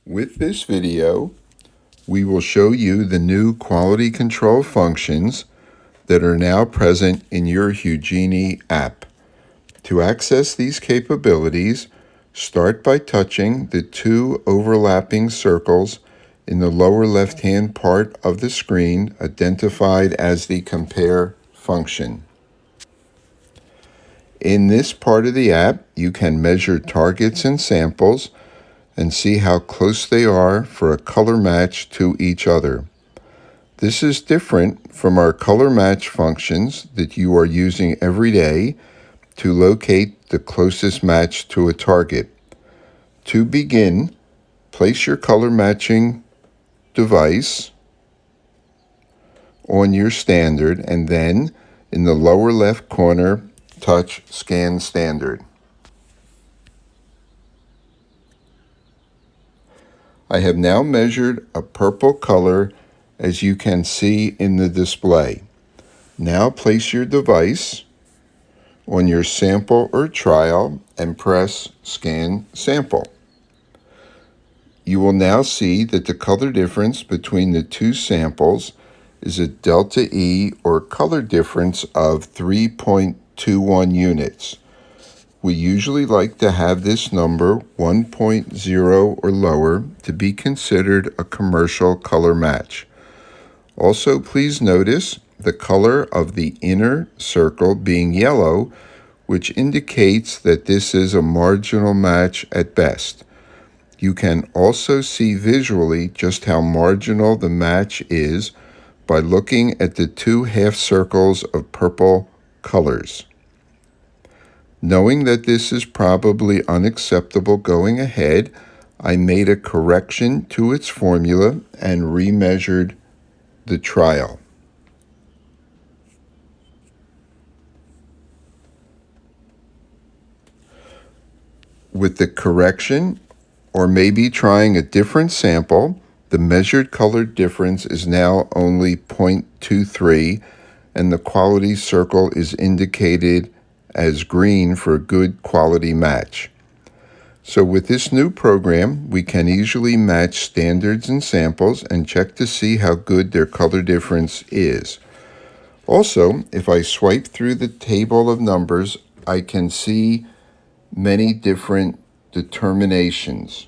With this video, we will show you the new quality control functions that are now present in your HueGenie app. To access these capabilities, start by touching the two overlapping circles in the lower left-hand part of the screen identified as the Compare function. In this part of the app, you can measure targets and samples and see how close they are for a color match to each other. This is different from our color match functions that you are using every day to locate the closest match to a target. To begin, place your color matching device on your standard and then in the lower left corner, touch Scan Standard. I have now measured a purple color as you can see in the display. Now place your device on your sample or trial and press Scan Sample. You will now see that the color difference between the two samples is a delta E or color difference of 3.21 units. We usually like to have this number 1.0 or lower to be considered a commercial color match. Also, please notice the color of the inner circle being yellow, which indicates that this is a marginal match at best. You can also see visually just how marginal the match is by looking at the two half circles of purple colors. Knowing that this is probably unacceptable going ahead, I made a correction to its formula and remeasured the trial. With the correction, or maybe trying a different sample, the measured color difference is now only 0.23, and the quality circle is indicated as green for a good quality match. So with this new program, we can easily match standards and samples and check to see how good their color difference is. Also, if I swipe through the table of numbers, I can see many different determinations.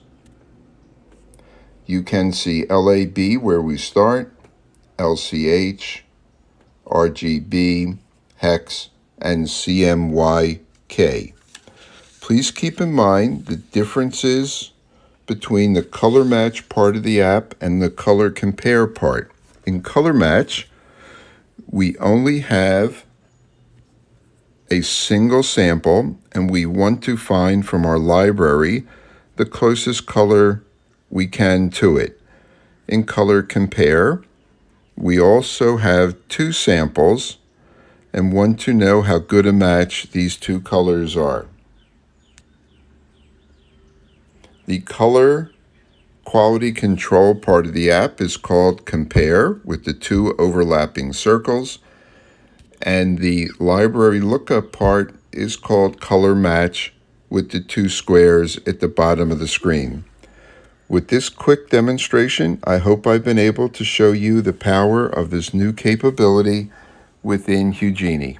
You can see LAB where we start, LCH, RGB, hex, and CMYK. Please keep in mind the differences between the color match part of the app and the color compare part. In color match, we only have a single sample and we want to find from our library the closest color we can to it. In color compare, we also have two samples and want to know how good a match these two colors are. The color quality control part of the app is called Compare with the two overlapping circles, and the library lookup part is called Color Match with the two squares at the bottom of the screen. With this quick demonstration, I hope I've been able to show you the power of this new capability within HueGenie.